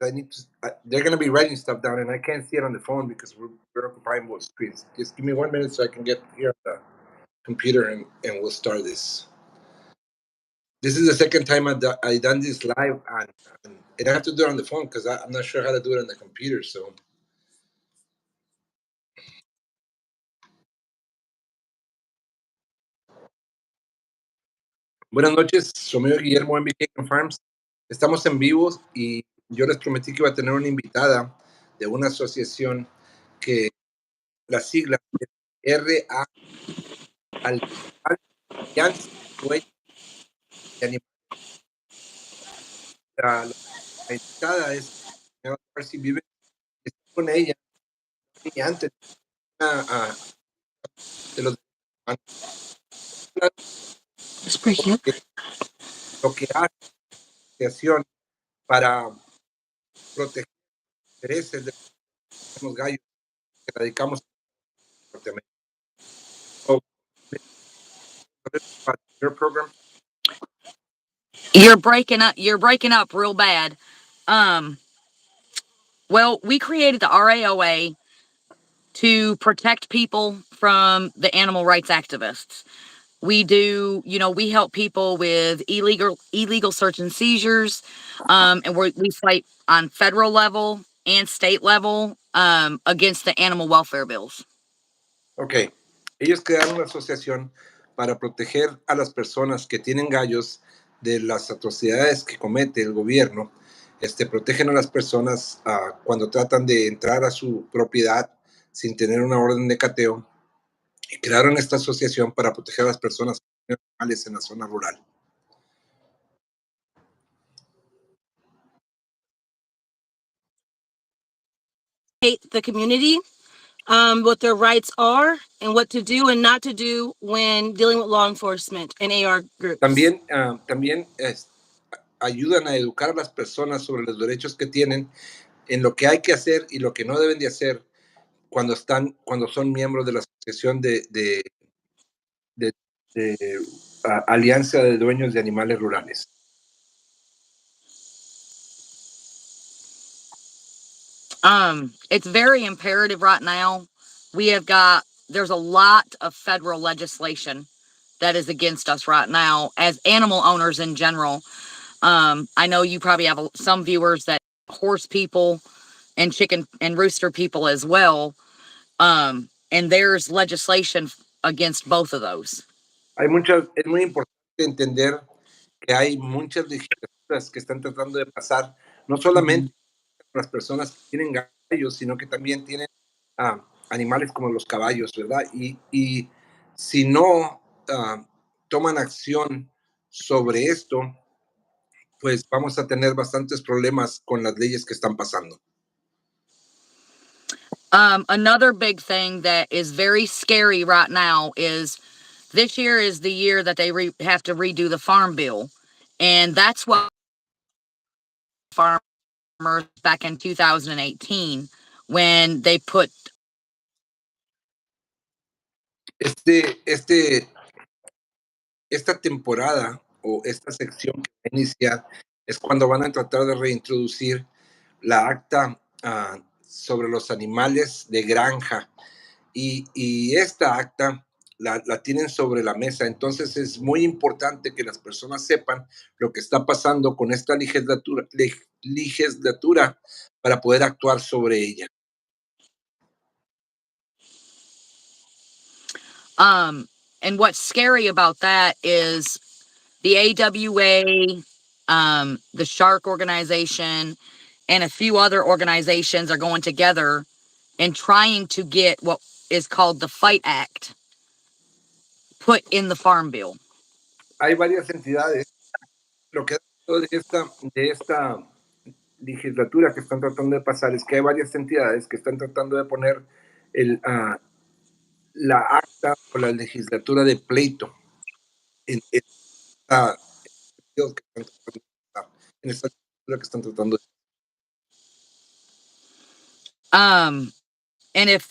I need to. They're going to be writing stuff down, and I can't see it on the phone because we're occupying both screens. Just give me 1 minute so I can get here on the computer, and we'll start this. This is the second time I done this live, and I have to do it on the phone because I'm not sure how to do it on the computer. So, buenas noches, soy Guillermo NBK Farms. Estamos en vivo y yo les prometí que iba a tener una invitada de una asociación que la sigla es RA, Alianza de Animales. La invitada es señora Darcy Vive, está con ella y antes de los lo que hace la asociación para proteger los intereses de los gallos que radicamos en Norteamérica. So, your program. You're breaking up. You're breaking up real bad. Well, we created the RAOA to protect people from the animal rights activists. We do, we help people with illegal search and seizures, and we fight on federal level and state level against the animal welfare bills. Ok, ellos crearon una asociación para proteger a las personas que tienen gallos de las atrocidades que comete el gobierno. Protegen a las personas cuando tratan de entrar a su propiedad sin tener una orden de cateo, y crearon esta asociación para proteger a las personas que tienen animales en la zona rural. The community, what their rights are and what to do and not to do when dealing with law enforcement and AR groups. También ayudan a educar a las personas sobre los derechos que tienen, en lo que hay que hacer y lo que no deben de hacer cuando son miembros de la asociación de Alianza de Dueños de Animales Rurales. It's very imperative right now. There's a lot of federal legislation that is against us right now as animal owners in general. I know you probably have some viewers that horse people and chicken and rooster people as well. And there's legislation against both of those. Es muy importante entender que hay muchas legislaturas que están tratando de pasar, no solamente las personas que tienen gallos, sino que también tienen animales como los caballos, ¿verdad? Y si no toman acción sobre esto, pues vamos a tener bastantes problemas con las leyes que están pasando. Another big thing that is very scary right now is this year is the year that they have to redo the farm bill. And that's what farmers back in 2018 when they put esta temporada o esta sección que va a iniciar es cuando van a tratar de reintroducir la acta sobre los animales de granja, y esta acta la tienen sobre la mesa. Entonces es muy importante que las personas sepan lo que está pasando con esta legislatura para poder actuar sobre ella. And what's scary about that is the AWA, the Shark organization, and a few other organizations are going together and trying to get what is called the Fight Act put in the Farm Bill. Hay varias entidades. Lo que de esta legislatura que están tratando de pasar es que hay varias entidades que están tratando de poner la acta o la legislatura de pleito en esta legislatura que están tratando de. And if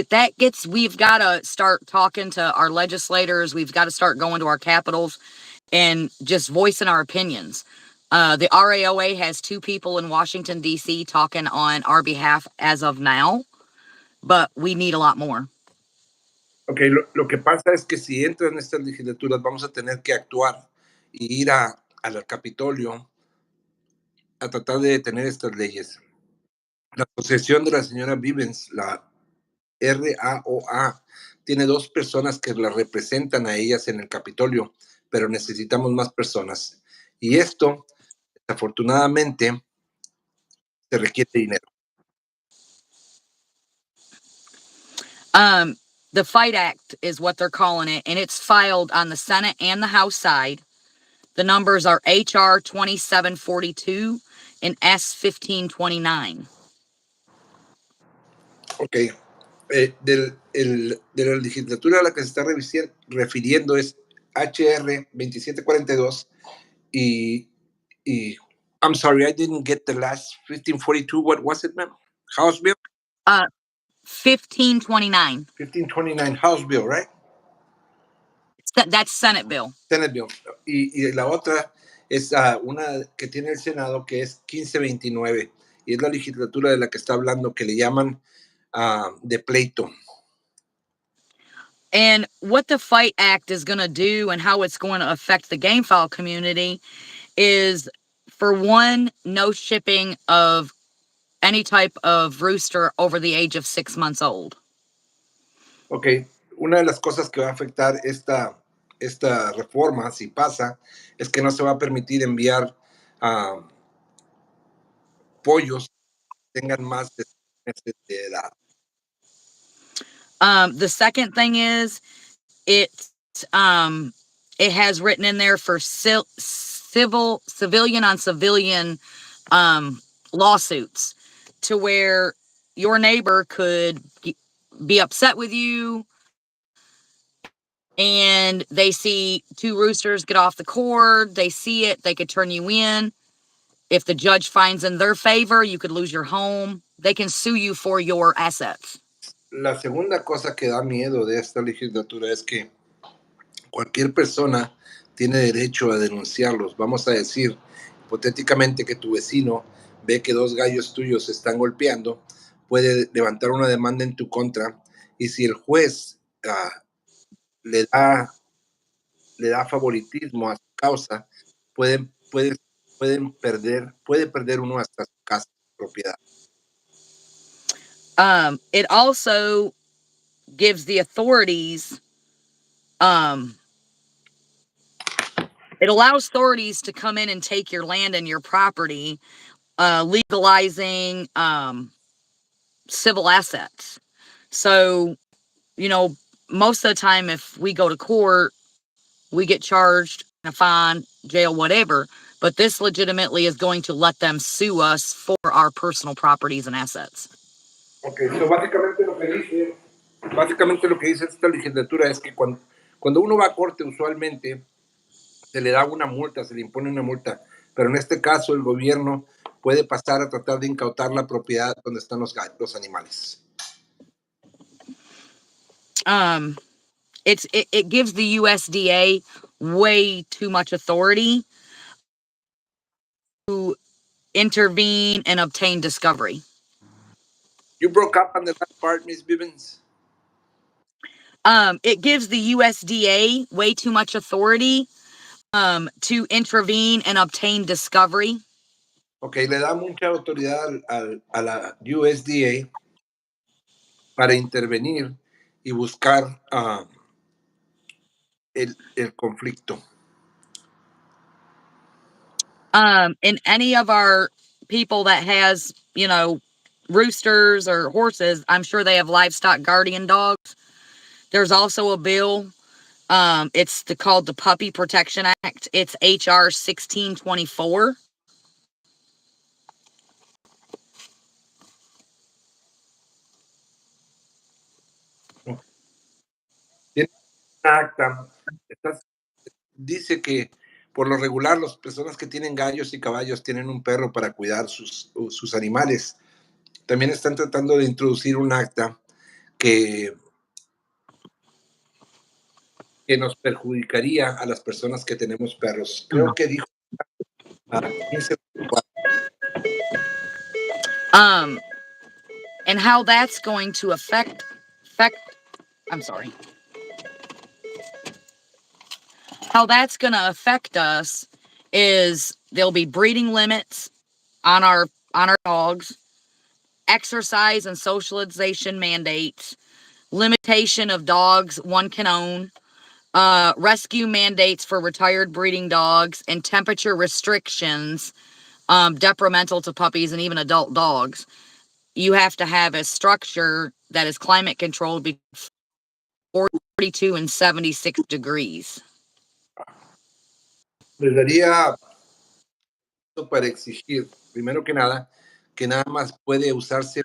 that gets, we've got to start talking to our legislators. We've got to start going to our capitals and just voicing our opinions. The RAOA has 2 people in Washington, D.C. talking on our behalf as of now, but we need a lot more. Ok, lo que pasa es que si entran estas legislaturas vamos a tener que actuar y ir al Capitolio a tratar de detener estas leyes. La asociación de la señora Vivens, la RAOA, tiene 2 personas que la representan a ellas en el Capitolio, pero necesitamos más personas. Y esto, desafortunadamente, se requiere dinero. The Fight Act is what they're calling it, and it's filed on the Senate and the House side. The numbers are HR 2742 and S 1529. Ok. De la legislatura a la que se está refiriendo es HR 2742 y I'm sorry, I didn't get the last 1542. What was it, ma'am? House Bill? 1529. 1529 House Bill, right? That's Senate bill. Senate Bill. Y la otra es una que tiene el Senado que es 1529 y es la legislatura de la que está hablando que le llaman de pleito. And what the Fight Act is going to do and how it's going to affect the game file community is, for one, no shipping of any type of rooster over the age of 6 months old. Ok, una de las cosas que va a afectar esta reforma, si pasa, es que no se va a permitir enviar pollos que tengan más de 6 meses de edad. The second thing is it has written in there for civilian on civilian lawsuits, to where your neighbor could be upset with you and they see 2 roosters get off the cord, they see it, they could turn you in. If the judge finds in their favor, you could lose your home. They can sue you for your assets. La segunda cosa que da miedo de esta legislatura es que cualquier persona tiene derecho a denunciarlos. Vamos a decir, hipotéticamente, que tu vecino ve que 2 gallos tuyos se están golpeando, puede levantar una demanda en tu contra y si el juez le da favoritismo a su causa, puede perder uno hasta su casa, su propiedad. It also gives the authorities, it allows authorities to come in and take your land and your property, legalizing civil assets. So, most of the time, if we go to court, we get charged, a fine, jail, whatever. But this legitimately is going to let them sue us for our personal properties and assets. Okay, so básicamente lo que dice esta legislatura es que cuando uno va a corte, usualmente se le da una multa, se le impone una multa, pero en este caso el gobierno puede pasar a tratar de incautar la propiedad donde están los animales. It gives the USDA way too much authority to intervene and obtain discovery. You broke up on the last part, Ms. Vivens. It gives the USDA way too much authority to intervene and obtain discovery. Okay, le da mucha autoridad a la USDA para intervenir y buscar el conflicto. In any of our people that has, roosters or horses, I'm sure they have livestock guardian dogs. There's also a bill. It's called the Puppy Protection Act. It's HR 1624. Tiene una acta. Dice que por lo regular las personas que tienen gallos y caballos tienen un perro para cuidar sus animales. También están tratando de introducir un acta que nos perjudicaría a las personas que tenemos perros. Creo que dijo 15. Um, and how that's going to affect I'm sorry. How that's going to affect us is there'll be breeding limits on our dogs, exercise and socialization mandates, limitation of dogs one can own, rescue mandates for retired breeding dogs, and temperature restrictions, detrimental to puppies and even adult dogs. You have to have a structure that is climate controlled between 42 and 76 degrees. Les daría para exigir, primero que nada más puede usarse,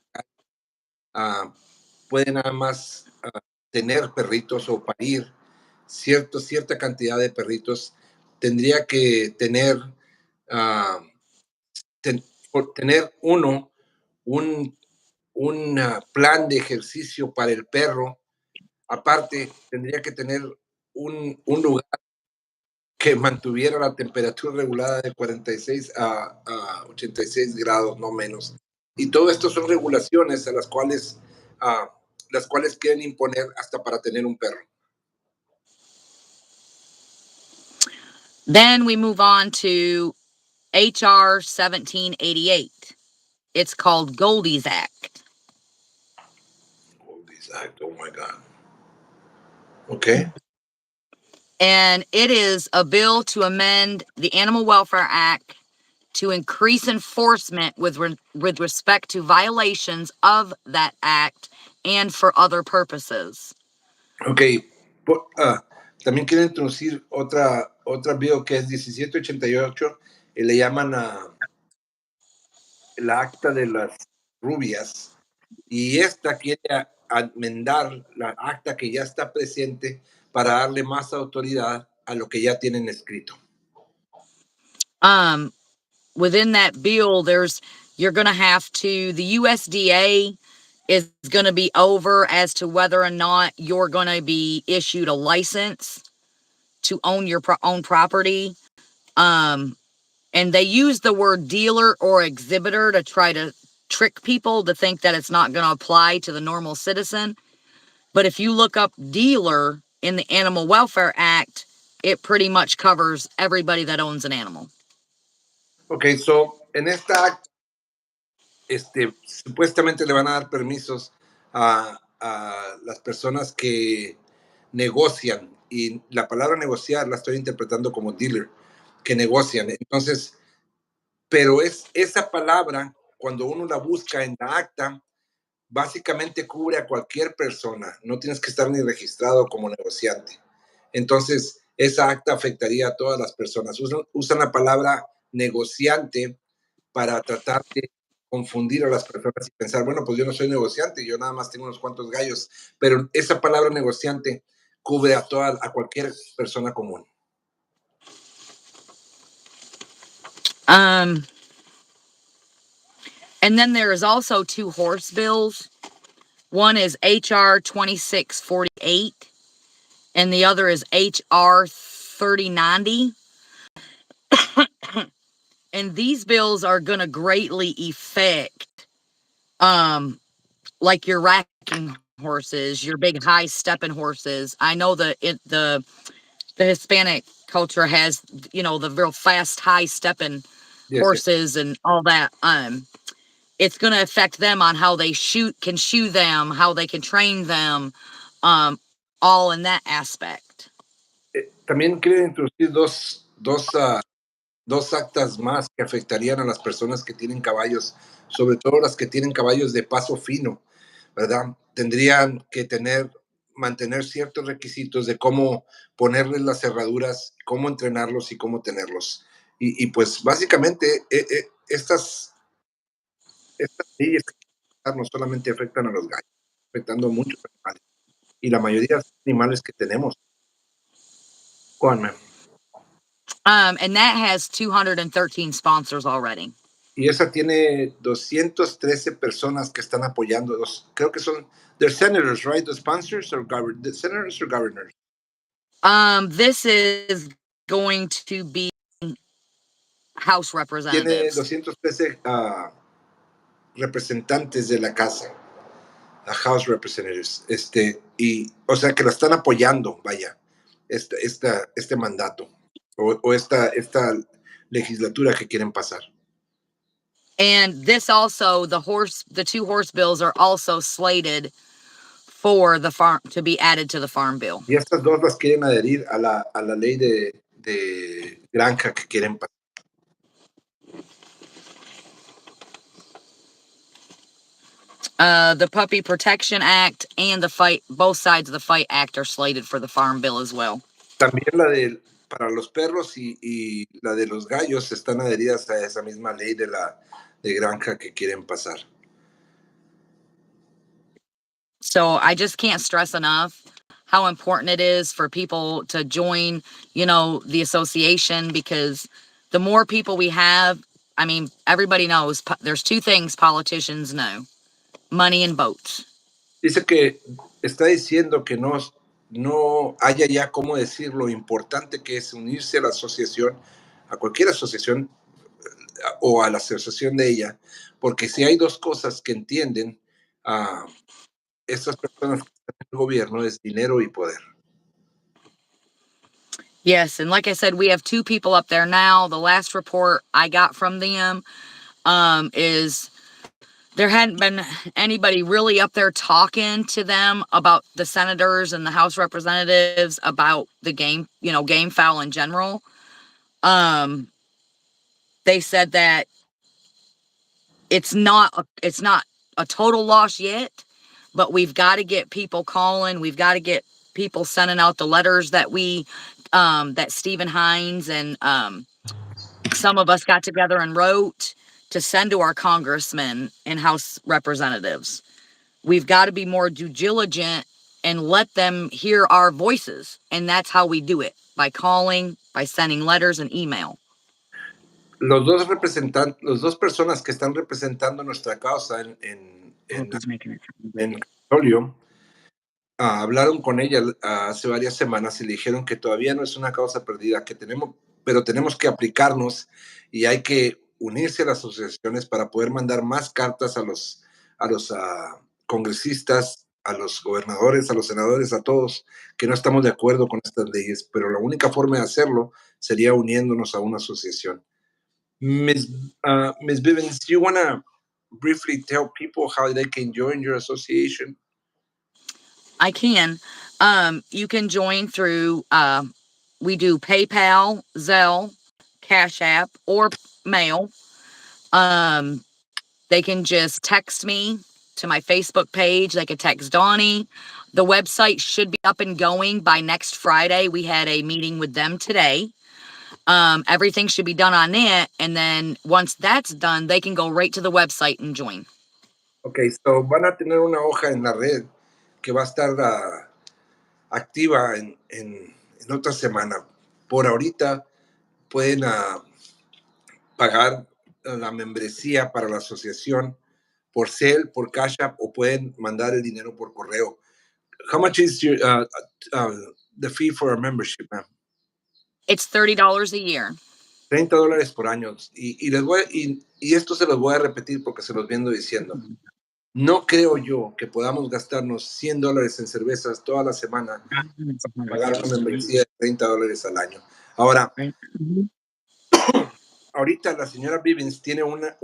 uh, puede nada más tener perritos o parir cierta cantidad de perritos. Tendría que tener, uh, tener uno un, plan de ejercicio para el perro. Aparte, tendría que tener un lugar que mantuviera la temperatura regulada de 46 a 86 grados, no menos. Y todo esto son regulaciones a las cuales quieren imponer hasta para tener un perro. Then we move on to HR 1788. It's called Goldie's Act. Goldie's Act, oh my God. Okay. And it is a bill to amend the Animal Welfare Act to increase enforcement with respect to violations of that act and for other purposes. Ok. También quiero introducir otra bill que es 1788, y le llaman a la acta de las rubias, y esta quiere enmendar la acta que ya está presente para darle más autoridad a lo que ya tienen escrito. Within that bill, you're going to have to, the USDA is going to be over as to whether or not you're going to be issued a license to own your own property. And they use the word dealer or exhibitor to try to trick people to think that it's not going to apply to the normal citizen. But if you look up dealer in the Animal Welfare Act, it pretty much covers everybody that owns an animal. Ok, so en esta acta, supuestamente le van a dar permisos a las personas que negocian, y la palabra negociar la estoy interpretando como dealer, que negocian. Entonces, pero esa palabra, cuando uno la busca en la acta, básicamente cubre a cualquier persona, no tienes que estar ni registrado como negociante. Entonces, esa acta afectaría a todas las personas. Usan la palabra negociante para tratar de confundir a las personas y pensar, bueno, pues yo no soy negociante, yo nada más tengo unos cuantos gallos, pero esa palabra negociante cubre a cualquier persona común. And then there is also two horse bills. One is HR 2648 and the other is HR 3090. And these bills are going to greatly affect like your racking horses, your big high stepping horses. I know that the Hispanic culture has, the real fast high stepping horses and all that. It's going to affect them on how they can shoe them, how they can train them, all in that aspect. También quiero introducir dos actas más que afectarían a las personas que tienen caballos, sobre todo las que tienen caballos de paso fino, ¿verdad? Tendrían que mantener ciertos requisitos de cómo ponerles las cerraduras, cómo entrenarlos y cómo tenerlos. Y pues básicamente estas leyes no solamente afectan a los gallos, afectando a muchos animales, y la mayoría de los animales que tenemos. Juan, And that has 213 sponsors already. y esa tiene 213 personas que están apoyando. Creo que son, they're senators, right? The sponsors or the senators or governors? This is going to be house Tiene representatives. 213 representantes de la casa, a House Representatives, y, o sea, que la están apoyando, vaya, este mandato, o esta legislatura que quieren pasar. And this also, the 2 horse bills are also slated for the farm to be added to the farm bill. Y estas dos las quieren adherir a la ley de granja que quieren pasar. The Puppy Protection Act and both sides of the Fight Act are slated for the farm bill as well. También para los perros y la de los gallos están adheridas a esa misma ley de granja que quieren pasar. So I just can't stress enough how important it is for people to join, the association, because the more people we have, I mean, everybody knows there's 2 things politicians know: money and votes. Dice que está diciendo que no haya ya cómo decir lo importante que es unirse a la asociación, a cualquier asociación o a la asociación de ella, porque si hay dos cosas que entienden a estas personas que están en el gobierno es dinero y poder. Yes, and like I said, we have 2 people up there now. The last report I got from them is there hadn't been anybody really up there talking to them about the senators and the House representatives about the game, game fowl in general. They said that it's not a total loss yet, but we've got to get people calling. We've got to get people sending out the letters that that Stephen Hines and some of us got together and wrote to send to our congressmen and House representatives. We've got to be more due diligent and let them hear our voices. And that's how we do it, by calling, by sending letters and email. Los dos personas que están representando nuestra causa en Capitolio, hablaron con ella hace varias semanas y le dijeron que todavía no es una causa perdida, pero tenemos que aplicarnos y hay que unirse a las asociaciones para poder mandar más cartas a los congresistas, a los gobernadores, a los senadores, a todos que no estamos de acuerdo con estas leyes, pero la única forma de hacerlo sería uniéndonos a una asociación. Ms. Bivens, do you want to briefly tell people how they can join your association? I can. You can join through, we do PayPal, Zelle, Cash App, or mail. They can just text me to my Facebook page. They could text Donnie. The website should be up and going by next Friday. We had a meeting with them today. Everything should be done on it. And then once that's done, they can go right to the website and join. Okay, so van a tener una hoja en la red que va a estar activa en otra semana. Por ahorita pueden pagar la membresía para la asociación por Zelle, por Cash App, o pueden mandar el dinero por correo. How much is the fee for a membership, ma'am? It's $30 a year. $30 por año. Y esto se los voy a repetir porque se los viendo diciendo. No creo yo que podamos gastarnos $100 en cervezas toda la semana para pagar una membresía de $30 al año. Ahora, ahorita la señora Bivens tiene una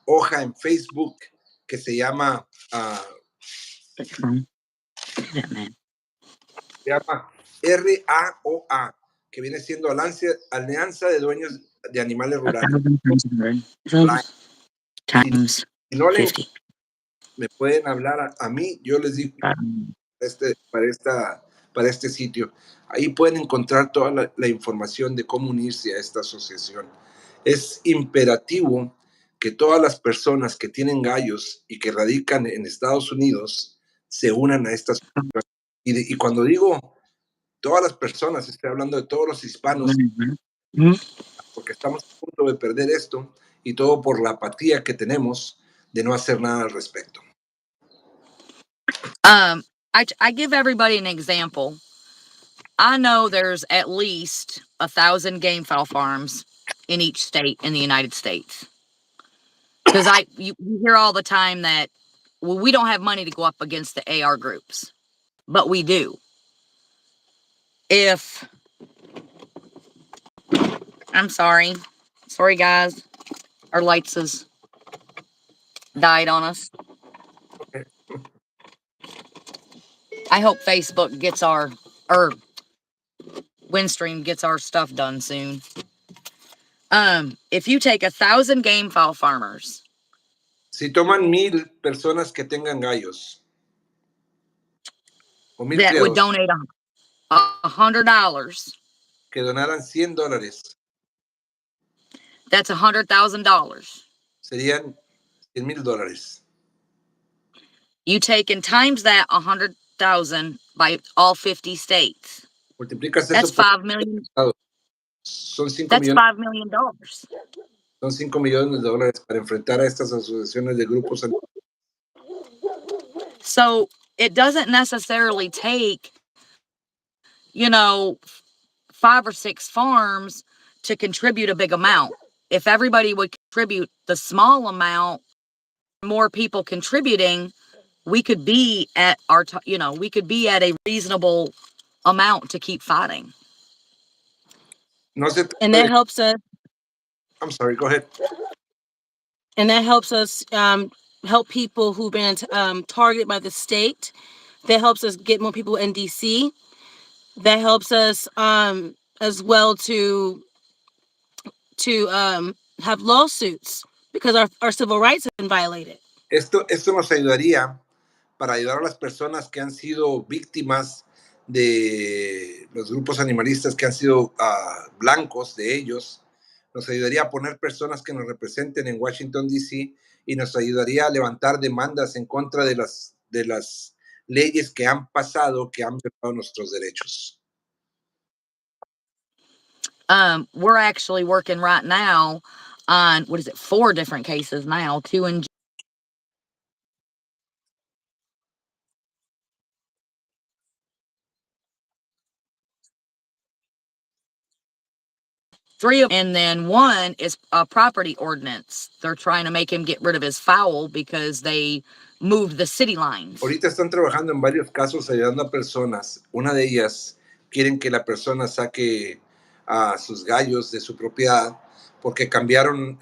hoja en Facebook que se llama RAOA, que viene siendo Alianza de Dueños de Animales Rurales. Si no le me pueden hablar a mí, yo les digo para este sitio. Ahí pueden encontrar toda la información de cómo unirse a esta asociación. Es imperativo que todas las personas que tienen gallos y que radican en Estados Unidos se unan a esta asociación. Y cuando digo todas las personas, estoy hablando de todos los hispanos, porque estamos a punto de perder esto y todo por la apatía que tenemos de no hacer nada al respecto. I give everybody an example. I know there's at least 1,000 game fowl farms in each state in the United States. Because you hear all the time that, well, we don't have money to go up against the AR groups, but we do. If I'm sorry guys, our lights has died on us. Okay. I hope Facebook gets or Windstream gets our stuff done soon. If you take 1,000 game file farmers, Si toman 1,000 personas que tengan gallos o 1,000 that would criados donate $100, que donaran $100, that's $100,000. serían $100,000. You take and times that 100,000 by all 50 states. Multiplicas That's eso por 5 million. estados. Son 5 That's millones, $5 million. son 5 millones de dólares para enfrentar a estas asociaciones de grupos. So it doesn't necessarily take, you know, 5 or 6 farms to contribute a big amount. If everybody would contribute the small amount, more people contributing, we could be at we could be at a reasonable amount to keep fighting. No se And trata that de, helps us. I'm sorry, go ahead. And that helps us help people who've been targeted by the state. That helps us get more people in DC. That helps us as well to have lawsuits because our civil rights have been violated. Esto nos ayudaría para ayudar a las personas que han sido víctimas de los grupos animalistas, que han sido blancos de ellos. Nos ayudaría a poner personas que nos representen en Washington, D.C. y nos ayudaría a levantar demandas en contra de las leyes que han pasado, que han violado nuestros derechos. We're actually working right now on, 4 different cases now, 2 in three of, and then one is a property ordinance. They're trying to make him get rid of his fowl because they moved the city lines. Ahorita están trabajando en varios casos ayudando a personas. Una de ellas quieren que la persona saque a sus gallos de su propiedad porque cambiaron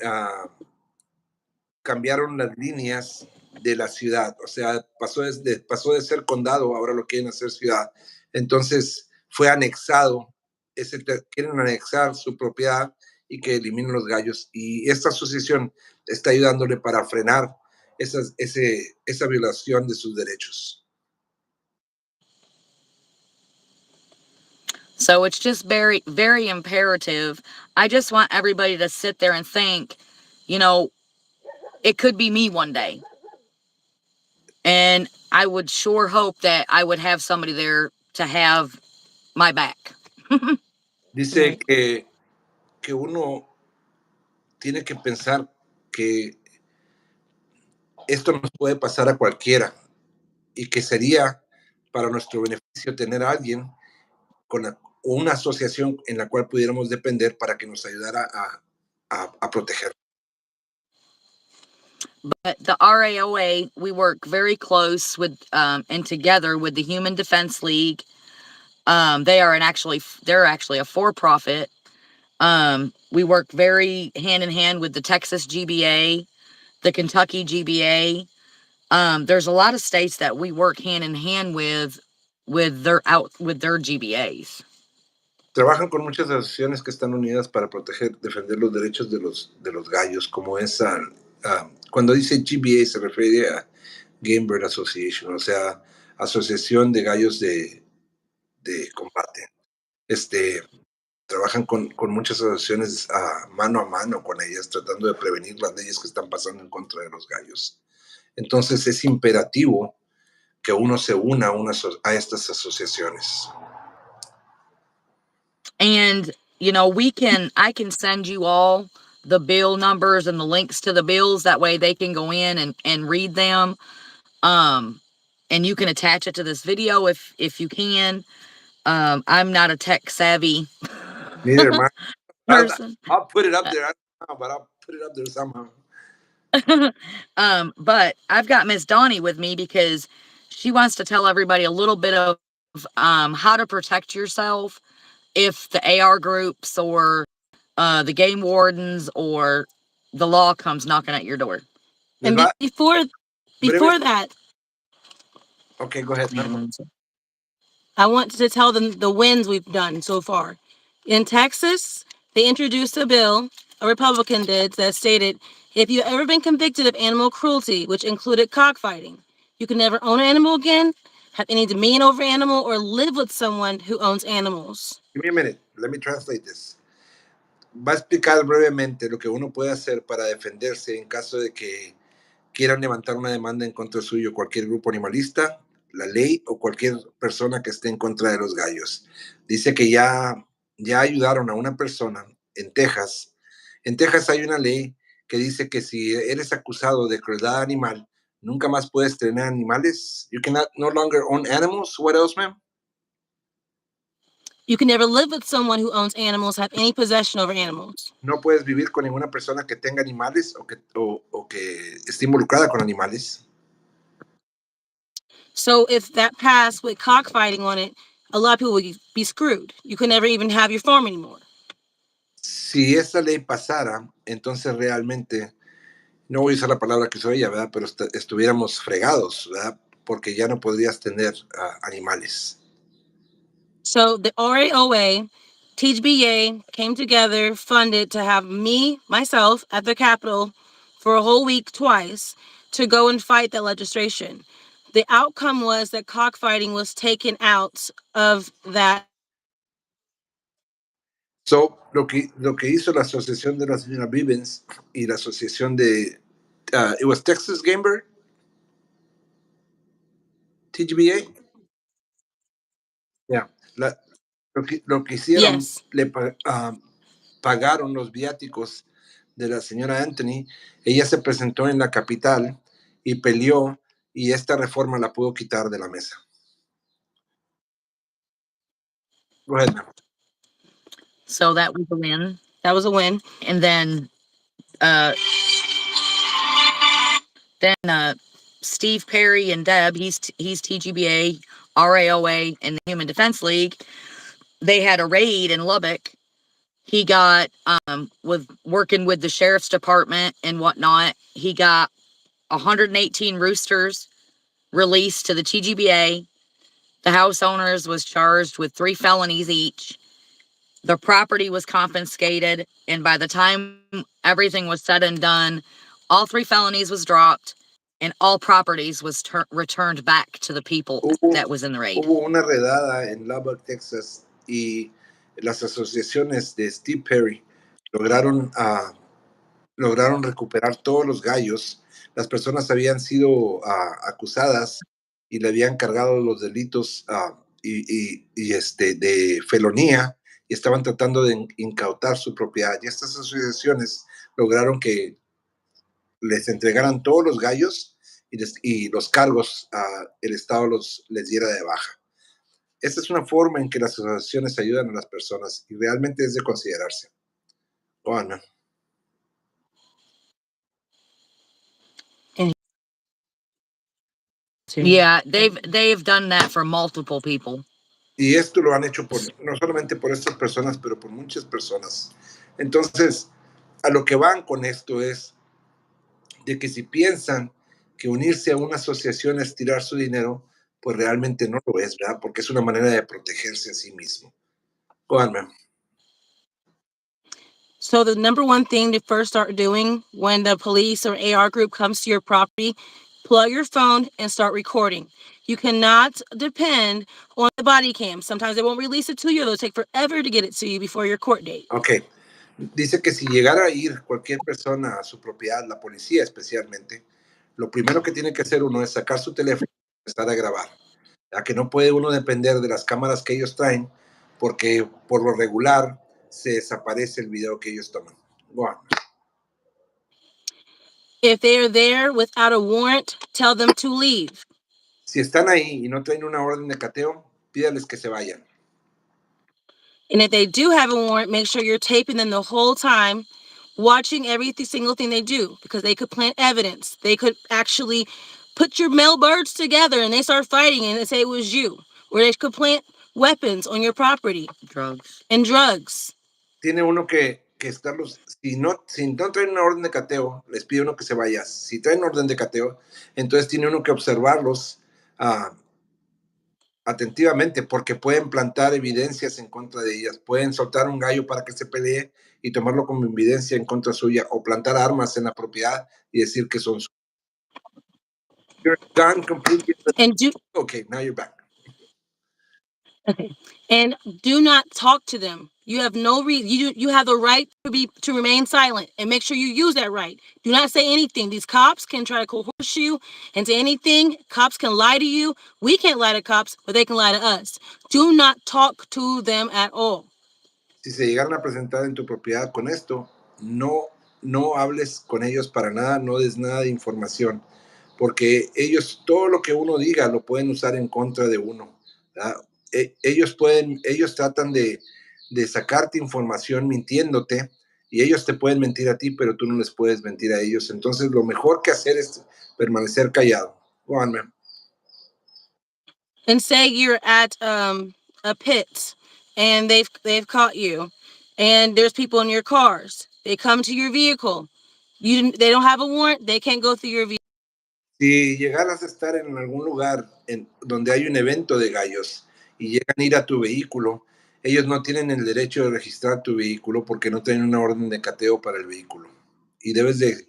las líneas de la ciudad. O sea, pasó de ser condado, ahora lo quieren hacer ciudad. Entonces fue anexado, quieren anexar su propiedad y que eliminen los gallos. Y esta asociación está ayudándole para frenar esa violación de sus derechos. So it's just very, very imperative. I just want everybody to sit there and think, it could be me one day. And I would sure hope that I would have somebody there to have my back. Dice que uno tiene que pensar que esto nos puede pasar a cualquiera y que sería para nuestro beneficio tener a alguien con una asociación en la cual pudiéramos depender para que nos ayudara a proteger. But the RAOA, we work very close with and together with the Human Defense League. They're actually a for-profit. We work very hand in hand with the Texas GBA, the Kentucky GBA. There's a lot of states that we work hand in hand with their GBAs. Trabajan con muchas asociaciones que están unidas para defender los derechos de los gallos, como esa, cuando dice GBA se refiere a Game Bird Association, o sea, Asociación de Gallos de Combate. Trabajan con muchas asociaciones mano a mano con ellas, tratando de prevenir las leyes que están pasando en contra de los gallos. Entonces es imperativo que uno se una a estas asociaciones. And, I can send you all the bill numbers and the links to the bills. That way they can go in and read them. And you can attach it to this video if you can. I'm not a tech savvy. Neither am I. person. I'll put it up there. I don't know, but I'll put it up there somehow. But I've got Miss Donnie with me because she wants to tell everybody a little bit of how to protect yourself if the AR groups or the game wardens or the law comes knocking at your door. Les And va before breve. that, Okay, go ahead, ma'am. I want to tell them the wins we've done so far. In Texas, they introduced a bill, a Republican did, that stated if you've ever been convicted of animal cruelty, which included cockfighting, you can never own an animal again, have any dominion over animal, or live with someone who owns animals. Give me a minute. Let me translate this. Va a explicar brevemente lo que uno puede hacer para defenderse en caso de que quieran levantar una demanda en contra suyo cualquier grupo animalista, la ley o cualquier persona que esté en contra de los gallos. Dice que ya ayudaron a una persona en Texas. En Texas hay una ley que dice que si eres acusado de crueldad animal, nunca más puedes tener animales. You cannot no longer own animals. What else, ma'am? You can never live with someone who owns animals, have any possession over animals. No puedes vivir con ninguna persona que tenga animales o que esté involucrada con animales. So if that passed with cockfighting on it, a lot of people would be screwed. You could never even have your farm anymore. Si esa ley pasara, entonces realmente, no voy a usar la palabra que soy ella, ¿verdad? Pero estuviéramos fregados, ¿verdad? Porque ya no podrías tener animales. So the RAOA, TGBA came together, funded to have myself, at the Capitol for a whole week twice to go and fight that legislation. The outcome was that cockfighting was taken out of that. So, lo que hizo la asociación de la señora Vivens y la asociación de, it was Texas Game Bird, TGBA. Yeah. Lo que hicieron, Yes. pagaron los viáticos de la señora Anthony. Ella se presentó en la capital y peleó y esta reforma la pudo quitar de la mesa. Go ahead, ma'am. So that was a win. That was a win. And then Steve Perry and Deb, he's TGBA, RAOA, and the Human Defense League. They had a raid in Lubbock. He got with working with the sheriff's department and whatnot. He got 118 roosters released to the TGBA. The house owners was charged with 3 felonies each. The property was confiscated, and by the time everything was said and done, all 3 felonies was dropped, and all properties was returned back to the people that was in the raid. Hubo una redada en Lubbock, Texas, y las asociaciones de Steve Perry lograron, lograron recuperar todos los gallos. Las personas habían sido acusadas y le habían cargado los delitos de felonía y estaban tratando de incautar su propiedad. Y estas asociaciones lograron que les entregaran todos los gallos y los cargos el Estado les diera de baja. Esta es una forma en que las asociaciones ayudan a las personas y realmente es de considerarse. Oh, no. Yeah, they've done that for multiple people. Y esto lo han hecho no solamente por estas personas, pero por muchas personas. Entonces, a lo que van con esto es de que si piensan que unirse a una asociación es tirar su dinero, pues realmente no lo es, ¿verdad? Porque es una manera de protegerse a sí mismo. Go on, ma'am. So the number one thing to first start doing when the police or AR group comes to your property, plug your phone and start recording. You cannot depend on the body cam. Sometimes they won't release it to you. It'll take forever to get it to you before your court date. Ok. Dice que si llegara a ir cualquier persona a su propiedad, la policía especialmente, lo primero que tiene que hacer uno es sacar su teléfono y empezar a grabar. Ya que no puede uno depender de las cámaras que ellos traen, porque por lo regular se desaparece el video que ellos toman. Go on. If they're there without a warrant, tell them to leave. Si están ahí y no traen una orden de cateo, pídales que se vayan. And if they do have a warrant, make sure you're taping them the whole time, watching every single thing they do, because they could plant evidence. They could actually put your male birds together and they start fighting and they say it was you. Or they could plant weapons on your property. Drugs. And drugs. Tiene uno que estarlos, si no traen una orden de cateo, les pide uno que se vaya. Si traen orden de cateo, entonces tiene uno que observarlos atentivamente, porque pueden plantar evidencias en contra de ellas. Pueden soltar un gallo para que se pelee y tomarlo como evidencia en contra suya, o plantar armas en la propiedad y decir que son suyas. You're done completely. Okay, now you're back. Okay. And do not talk to them. You have no reason. You have the right to remain silent, and make sure you use that right. Do not say anything. These cops can try to coerce you into anything. Cops can lie to you. We can't lie to cops, but they can lie to us. Do not talk to them at all. Si se llegaran a presentar en tu propiedad con esto, no hables con ellos para nada, no des nada de información, porque ellos, todo lo que uno diga, lo pueden usar en contra de uno. Ellos tratan de sacarte información mintiéndote, y ellos te pueden mentir a ti, pero tú no les puedes mentir a ellos. Entonces, lo mejor que hacer es permanecer callado. Go on, man. And say you're at a pit, and they've caught you, and there's people in your cars. They come to your vehicle. They don't have a warrant. They can't go through your vehicle. Si llegaras a estar en algún lugar donde hay un evento de gallos y llegan a ir a tu vehículo, ellos no tienen el derecho de registrar tu vehículo porque no tienen una orden de cateo para el vehículo. Y debes de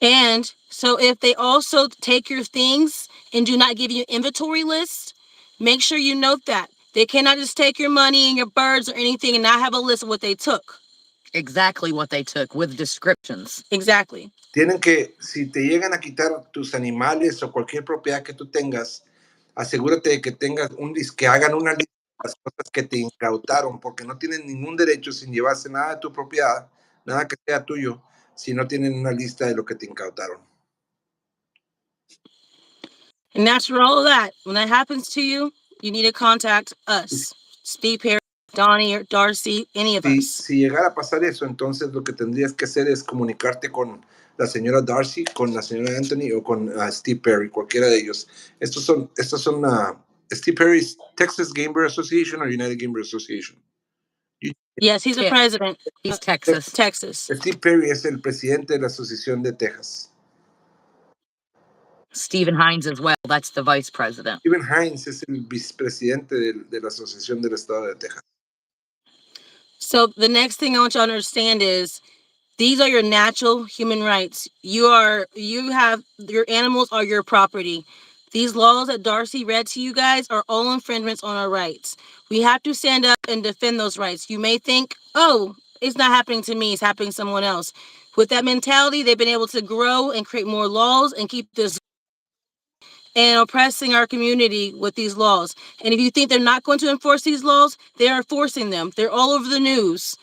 And so if they also take your things and do not give you an inventory list, make sure you note that. They cannot just take your money and your birds or anything and not have a list of what they took. Exactly what they took, with descriptions. Exactly. Tienen que, si te llegan a quitar tus animales o cualquier propiedad que tú tengas, asegúrate de que tengas que hagan una lista de las cosas que te incautaron, porque no tienen ningún derecho sin llevarse nada de tu propiedad, nada que sea tuyo, si no tienen una lista de lo que te incautaron. And after all of that, when that happens to you, you need to contact us. Steve Perry, Donnie, or Darcy, any of us. Si llegara a pasar eso, entonces lo que tendrías que hacer es comunicarte con la señora Darcy, con la señora Anthony o con Steve Perry, cualquiera de ellos. Estos son Steve Perry's Texas Game Bird Association or United Game Bird Association. Yes, he's the president. He's Texas. Steve Perry es el presidente de la Asociación de Texas. Stephen Hines as well. That's the vice president. Stephen Hines es el vicepresidente de la Asociación del Estado de Texas. So the next thing I want you to understand is these are your natural human rights. Your animals are your property. These laws that Darcy read to you guys are all infringements on our rights. We have to stand up and defend those rights. You may think, oh, it's not happening to me, it's happening to someone else. With that mentality, they've been able to grow and create more laws and keep this and oppressing our community with these laws. And if you think they're not going to enforce these laws, they are enforcing them. They're all over the news,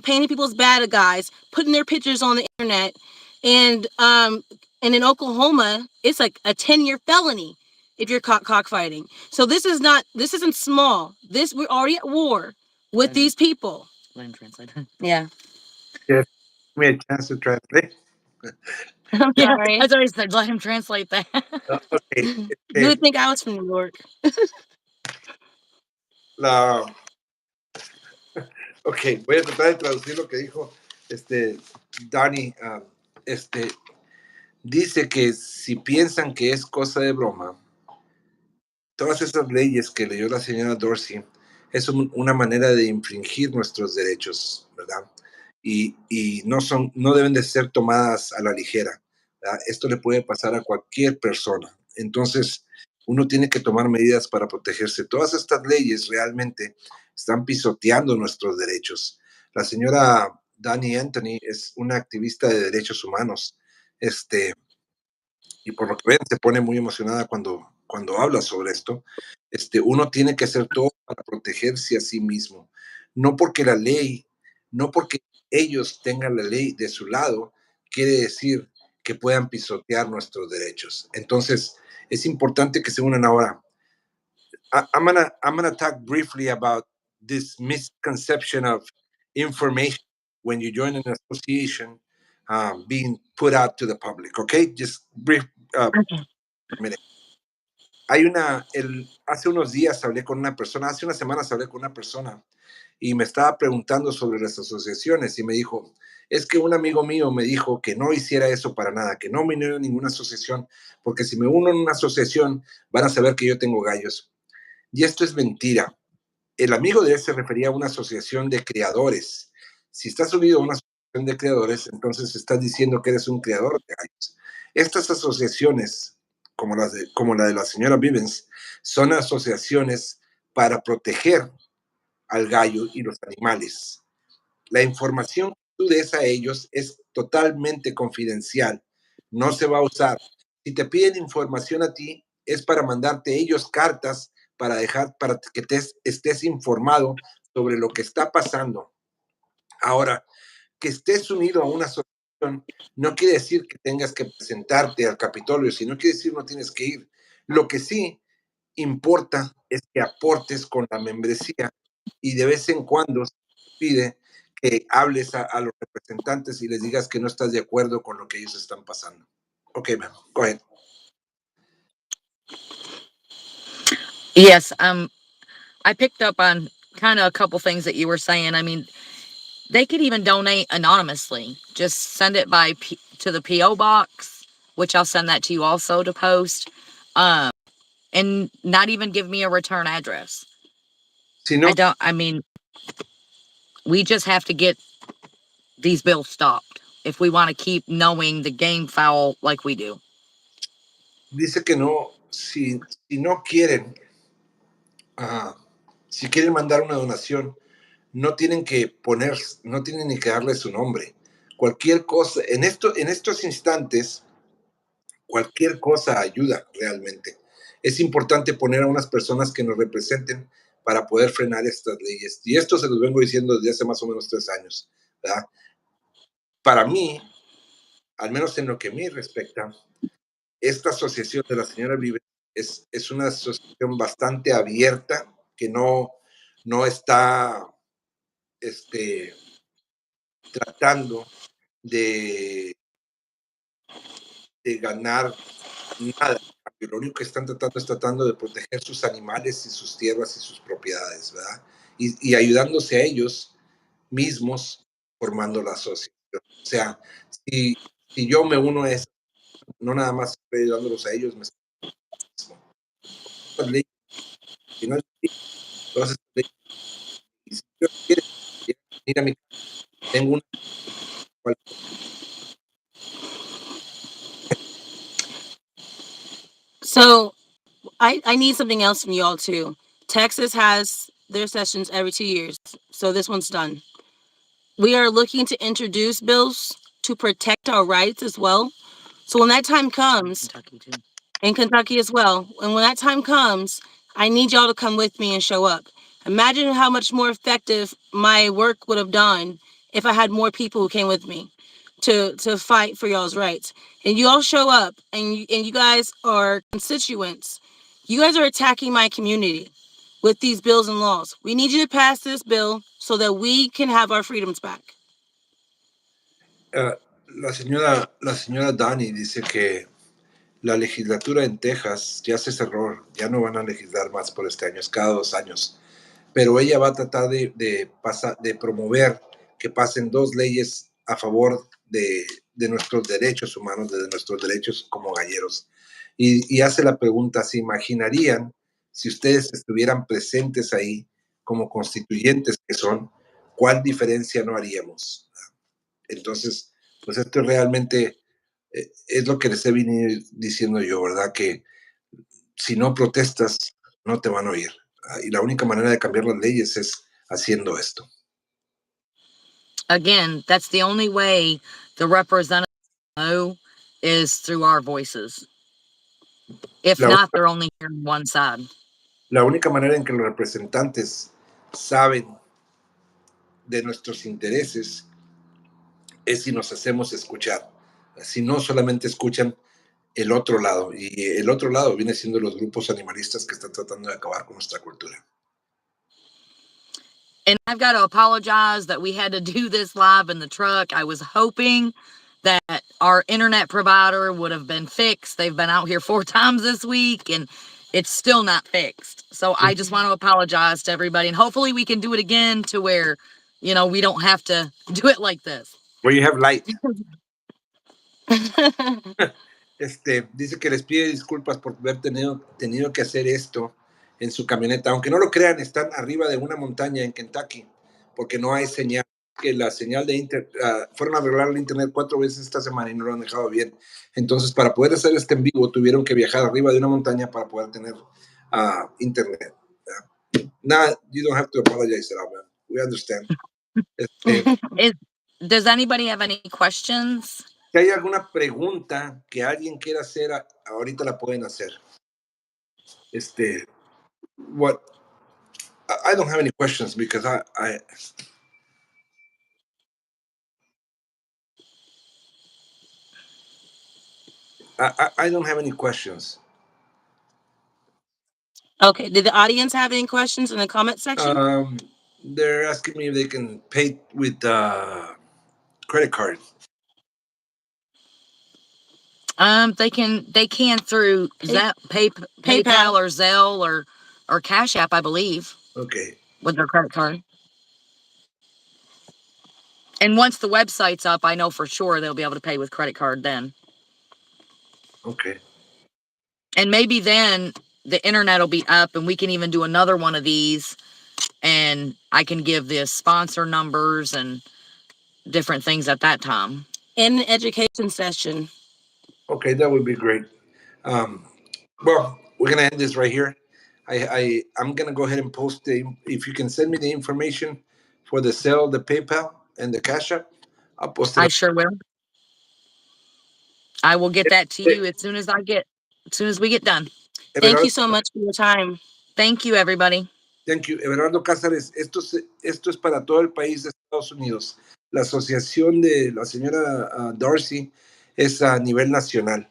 painting people as bad guys, putting their pictures on the internet. And in Oklahoma, it's like a 10-year felony if you're caught cockfighting. So this isn't small. We're already at war with these people. Let him translate. Yeah. Yes. Give me a chance to translate. I'm sorry. That's what I said. Let him translate that. Okay. You would think I was from New York. Ok, voy a tratar de traducir lo que dijo Dani. Dice que si piensan que es cosa de broma, todas esas leyes que leyó la señora Dorsey es una manera de infringir nuestros derechos, ¿verdad? Y no deben de ser tomadas a la ligera, ¿verdad? Esto le puede pasar a cualquier persona. Entonces, uno tiene que tomar medidas para protegerse. Todas estas leyes realmente están pisoteando nuestros derechos. La señora Dani Anthony es una activista de derechos humanos, y por lo que ven, se pone muy emocionada cuando habla sobre esto. Uno tiene que hacer todo para protegerse a sí mismo. No porque ellos tengan la ley de su lado, quiere decir que puedan pisotear nuestros derechos. Entonces, es importante que se unan ahora. I'm gonna talk briefly about this misconception of information when you join an association being put out to the public. Okay, just brief. Okay. Mire, hace unos días hablé con una persona, hace unas semanas hablé con una persona y me estaba preguntando sobre las asociaciones y me dijo, es que un amigo mío me dijo que no hiciera eso para nada, que no me uniera a ninguna asociación, porque si me uno en una asociación van a saber que yo tengo gallos. Y esto es mentira. El amigo de él se refería a una asociación de creadores. Si estás unido a una asociación de creadores, entonces estás diciendo que eres un creador de gallos. Estas asociaciones, como la de la señora Vivens, son asociaciones para proteger al gallo y los animales. La información que tú des a ellos es totalmente confidencial. No se va a usar. Si te piden información a ti, es para mandarte ellos cartas para que estés informado sobre lo que está pasando. Ahora, que estés unido a una asociación no quiere decir que tengas que presentarte al Capitolio, si no quiere decir no tienes que ir. Lo que sí importa es que aportes con la membresía y de vez en cuando se pide que hables a los representantes y les digas que no estás de acuerdo con lo que ellos están pasando. Okay, man, go ahead. Yes, I picked up on kind of a couple things that you were saying. I mean, they could even donate anonymously. Just send it to the PO box, which I'll send that to you also to post, and not even give me a return address. Si no, I mean, we just have to get these bills stopped if we want to keep knowing the game foul like we do. dice que no, si no quieren, si quieren mandar una donación, no tienen que poner, no tienen ni que darle su nombre. Cualquier cosa, en estos instantes, cualquier cosa ayuda realmente. Es importante poner a unas personas que nos representen para poder frenar estas leyes. Y esto se los vengo diciendo desde hace más o menos 3 años, ¿verdad? Para mí, al menos en lo que a mí respecta, esta asociación de la señora Vive es una asociación bastante abierta, que no está tratando de, de ganar nada. Lo único que están tratando es tratando de proteger sus animales y sus tierras y sus propiedades, ¿verdad? Y ayudándose a ellos mismos formando la asociación. O sea, si yo me uno a eso, no nada más estoy ayudándolos a ellos, me estoy mismo. Estas leyes, si no es todas estas leyes, y si yo quiero ir a mi casa, tengo una. So I need something else from y'all too. Texas has their sessions every 2 years, so this one's done. We are looking to introduce bills to protect our rights as well. So when that time comes, Kentucky too. in Kentucky as well, and when that time comes, I need y'all to come with me and show up. Imagine how much more effective my work would have done if I had more people who came with me to fight for y'all's rights. And you all show up, and you guys are constituents. You guys are attacking my community with these bills and laws. We need you to pass this bill so that we can have our freedoms back. La señora Dani dice que la legislatura en Texas ya se cerró, ya no van a legislar más por este año, es cada 2 años. Pero ella va a tratar de promover que pasen 2 leyes a favor de nuestros derechos humanos, de nuestros derechos como galleros. Y hace la pregunta, ¿se imaginarían si ustedes estuvieran presentes ahí como constituyentes que son, cuál diferencia no haríamos? Entonces, pues esto realmente es lo que les he venido diciendo yo, ¿verdad? Que si no protestas, no te van a oír. Y la única manera de cambiar las leyes es haciendo esto. Again, that's the only way the representatives know is through our voices. If La, not, they're only hearing one side. la única manera en que los representantes saben de nuestros intereses es si nos hacemos escuchar. Si no solamente escuchan el otro lado. Y el otro lado viene siendo los grupos animalistas que están tratando de acabar con nuestra cultura. And I've got to apologize that we had to do this live in the truck. I was hoping that our internet provider would have been fixed. They've been out here 4 times this week and it's still not fixed. So I just want to apologize to everybody, and hopefully we can do it again to where, you know, we don't have to do it like this. Where you have light. Dice que les pide disculpas por haber tenido que hacer esto en su camioneta. Aunque no lo crean, están arriba de una montaña en Kentucky, porque no hay señal. Que la señal de fueron a arreglar el internet 4 veces esta semana y no lo han dejado bien. Entonces, para poder hacer este en vivo, tuvieron que viajar arriba de una montaña para poder tener internet. Nah, you don't have to apologize at all, man. We understand. Does anybody have any questions? Si hay alguna pregunta que alguien quiera hacer, ahorita la pueden hacer. What? I don't have any questions because I don't have any questions. Okay. Did the audience have any questions in the comment section? They're asking me if they can pay with credit card. They can through PayPal or Zelle or Cash App, I believe. Okay. With their credit card. And once the website's up, I know for sure they'll be able to pay with credit card then. Okay. And maybe then the internet will be up and we can even do another one of these, and I can give the sponsor numbers and different things at that time. In an education session. Okay, that would be great. Well, we're gonna end this right here. I'm gonna go ahead and post if you can send me the information for the Zelle, the PayPal, and the Cash App, I'll post it. I sure will. I will get that to you as soon as we get done. Thank you so much for your time. Thank you, everybody. Thank you. Everardo Cázares, esto es para todo el país de Estados Unidos. La asociación de la señora Darcy es a nivel nacional.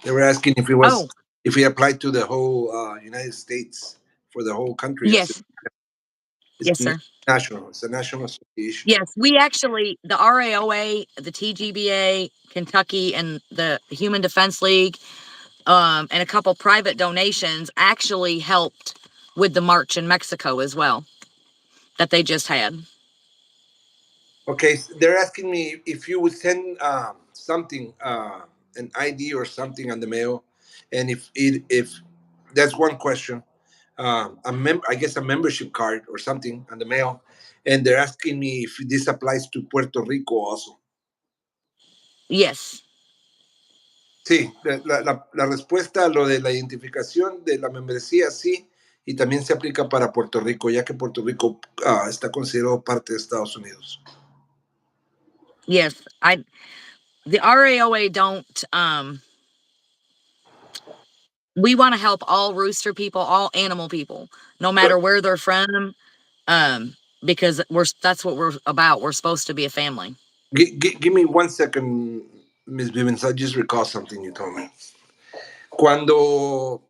They were asking if it applied to the whole United States, for the whole country. Yes. Yes, sir. National. It's a national association. Yes, we actually, the RAOA, the TGBA, Kentucky, and the Human Defense League, and a couple private donations actually helped with the march in Mexico as well that they just had. Okay, they're asking me if you would send something, an ID or something on the mail, and if that's one question, I guess a membership card or something on the mail, and they're asking me if this applies to Puerto Rico also. Yes. Sí, la respuesta a lo de la identificación de la membresía, sí, y también se aplica para Puerto Rico, ya que Puerto Rico está considerado parte de Estados Unidos. Yes, the RAOA don't, we want to help all rooster people, all animal people, no matter where they're from, because that's what we're about. We're supposed to be a family. Give me 1 second, Ms. Vivens. I just recall something you told me. Cuando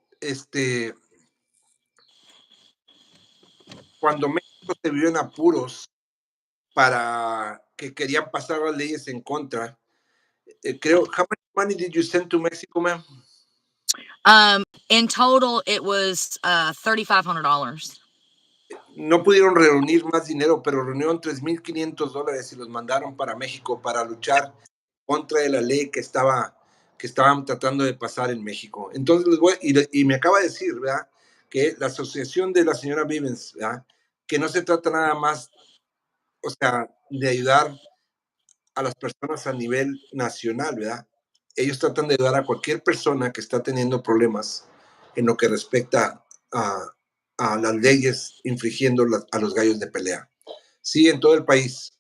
México se vio en apuros para que querían pasar las leyes en contra, creo, how much money did you send to Mexico, ma'am? In total, it was $3,500. No pudieron reunir más dinero, pero reunieron $3,500 y los mandaron para México para luchar contra de la ley que estaban tratando de pasar en México. Entonces y me acaba de decir, ¿verdad?, que la asociación de la señora Vivens, ¿verdad?, que no se trata nada más, o sea, de ayudar a las personas a nivel nacional, ¿verdad? Ellos tratan de ayudar a cualquier persona que está teniendo problemas en lo que respecta a las leyes infringiendo a los gallos de pelea. Sí, en todo el país,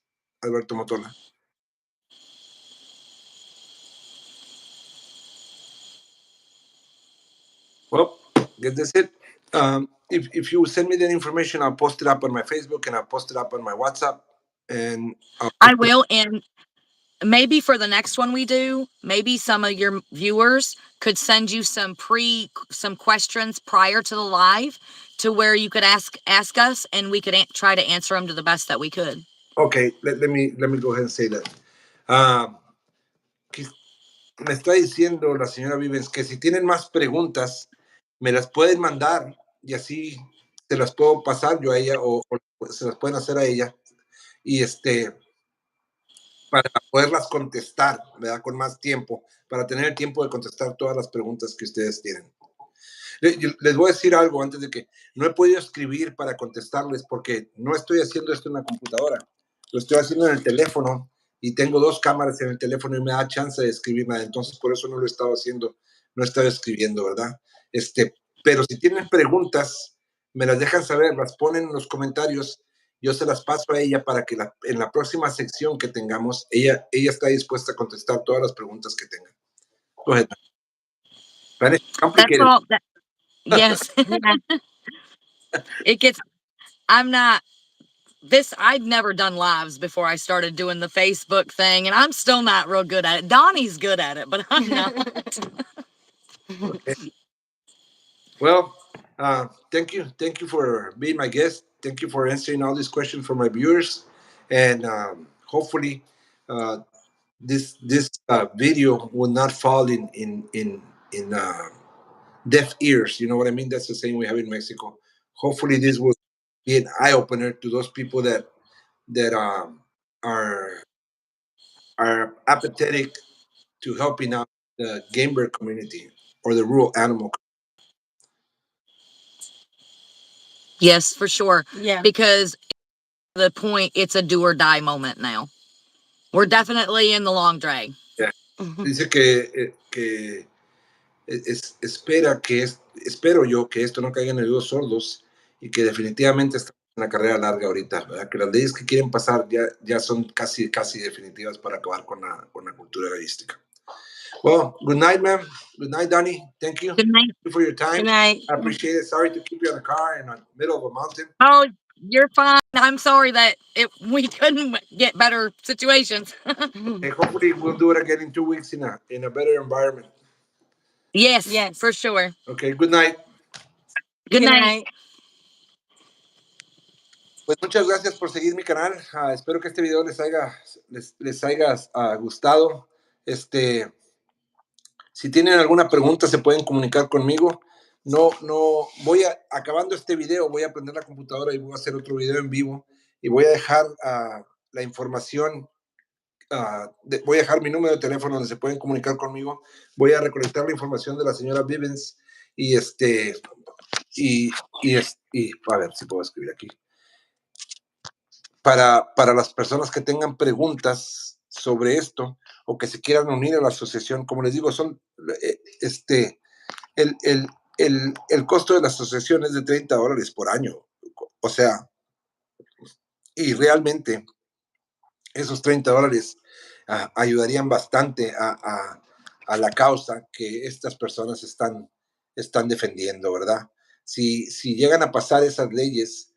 Alberto Motola. Well, that's it. If you send me that information, I'll post it up on my Facebook and I'll post it up on my WhatsApp. And I will. And maybe for the next one we do, maybe some of your viewers could send you some questions prior to the live to where you could ask us and we could try to answer them to the best that we could. Okay, let me go ahead and say that. Me está diciendo la señora Vivens que si tienen más preguntas, me las pueden mandar y así se las puedo pasar yo a ella o se las pueden hacer a ella y para poderlas contestar, ¿verdad? Con más tiempo, para tener el tiempo de contestar todas las preguntas que ustedes tienen. Les voy a decir algo antes de que no he podido escribir para contestarles porque no estoy haciendo esto en la computadora, lo estoy haciendo en el teléfono y tengo 2 cámaras en el teléfono y me da chance de escribir nada, entonces por eso no lo he estado haciendo, no he estado escribiendo, ¿verdad? Pero si tienen preguntas, me las dejan saber, las ponen en los comentarios, yo se las paso a ella para que en la próxima sección que tengamos, ella está dispuesta a contestar todas las preguntas que tengan. Go ahead. It's complicated. That's all. Yes. It gets, I'm not, I'd never done lives before I started doing the Facebook thing, and I'm still not real good at it. Donnie's good at it, but I'm not. Okay. Well, thank you for being my guest. Thank you for answering all these questions for my viewers, and hopefully, this video will not fall in deaf ears. You know what I mean? That's the saying we have in Mexico. Hopefully, this will be an eye opener to those people that are apathetic to helping out the game bird community or the rural animal. Yes, for sure. Yeah. Because the point, it's a do or die moment now. We're definitely in the long drag. Yeah. Dice que espero yo que esto no caiga en oídos sordos y que definitivamente estamos en una carrera larga ahorita, ¿verdad? Que las leyes que quieren pasar ya son casi definitivas para acabar con la cultura gallística. Well, good night, ma'am. Good night, Donnie. Thank you. Good night. Thank you for your time. Good night. I appreciate it. Sorry to keep you in the car in the middle of a mountain. Oh, you're fine. I'm sorry that we couldn't get better situations. And hopefully we'll do it again in 2 weeks in a better environment. Yes, for sure. Okay, good night. Good night. Pues muchas gracias por seguir mi canal. Espero que este video les haya gustado. Si tienen alguna pregunta, se pueden comunicar conmigo. No, acabando este video, voy a prender la computadora y voy a hacer otro video en vivo y voy a dejar la información. Voy a dejar mi número de teléfono donde se pueden comunicar conmigo. Voy a recolectar la información de la señora Vivens y a ver si puedo escribir aquí. Para las personas que tengan preguntas sobre esto o que se quieran unir a la asociación, como les digo, el costo de la asociación es de $30 por año. O sea, y realmente esos $30 ayudarían bastante a la causa que estas personas están defendiendo, ¿verdad? Si llegan a pasar esas leyes,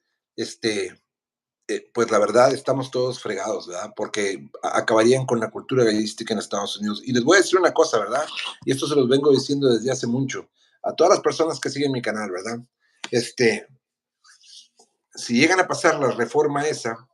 pues la verdad estamos todos fregados, ¿verdad? Porque acabarían con la cultura gallística en Estados Unidos. Y les voy a decir una cosa, ¿verdad? Y esto se los vengo diciendo desde hace mucho a todas las personas que siguen mi canal, ¿verdad? Si llegan a pasar la reforma esa,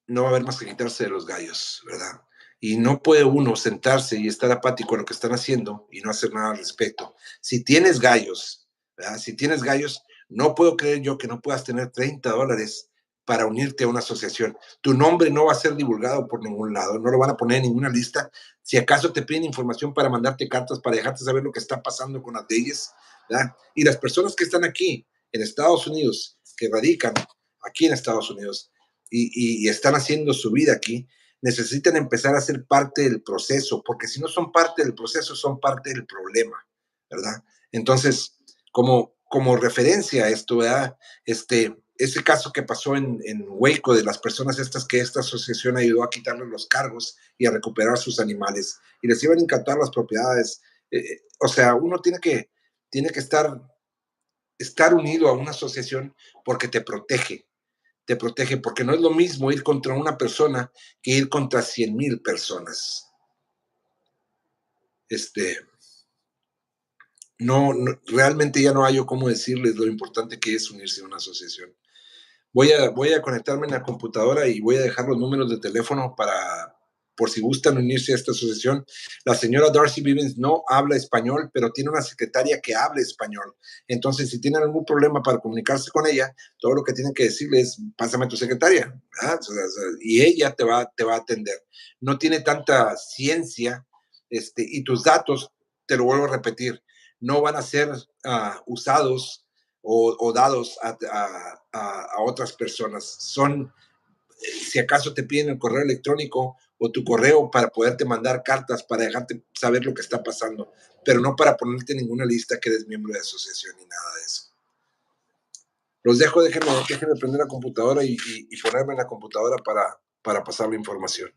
no va a haber más que quitarse de los gallos, ¿verdad? Y no puede uno sentarse y estar apático a lo que están haciendo y no hacer nada al respecto. Si tienes gallos, ¿verdad? Si tienes gallos, no puedo creer yo que no puedas tener $30 para unirte a una asociación. Tu nombre no va a ser divulgado por ningún lado, no lo van a poner en ninguna lista. Si acaso te piden información para mandarte cartas, para dejarte saber lo que está pasando con las leyes, ¿verdad? Y las personas que están aquí en Estados Unidos, que radican aquí en Estados Unidos y están haciendo su vida aquí, necesitan empezar a ser parte del proceso, porque si no son parte del proceso, son parte del problema, ¿verdad? Entonces, como referencia a esto, ¿verdad? Ese caso que pasó en Waco de las personas estas que esta asociación ayudó a quitarles los cargos y a recuperar sus animales y les iban a encantar las propiedades. O sea, uno tiene que estar unido a una asociación porque te protege, te protege, porque no es lo mismo ir contra una persona que ir contra 100,000 personas. No, realmente ya no hay cómo decirles lo importante que es unirse a una asociación. Voy a conectarme en la computadora y voy a dejar los números de teléfono por si gustan unirse a esta asociación. La señora Darcy Vivens no habla español, pero tiene una secretaria que habla español. Entonces, si tienen algún problema para comunicarse con ella, todo lo que tienen que decirle es, pásame a tu secretaria, ¿verdad? Y ella te va a atender. No tiene tanta ciencia, y tus datos, te lo vuelvo a repetir, no van a ser usados o dados a otras personas. Son, si acaso te piden el correo electrónico o tu correo para poderte mandar cartas, para dejarte saber lo que está pasando, pero no para ponerte en ninguna lista que eres miembro de asociación ni nada de eso. Los dejo, déjenme prender la computadora y ponerme en la computadora para pasar la información.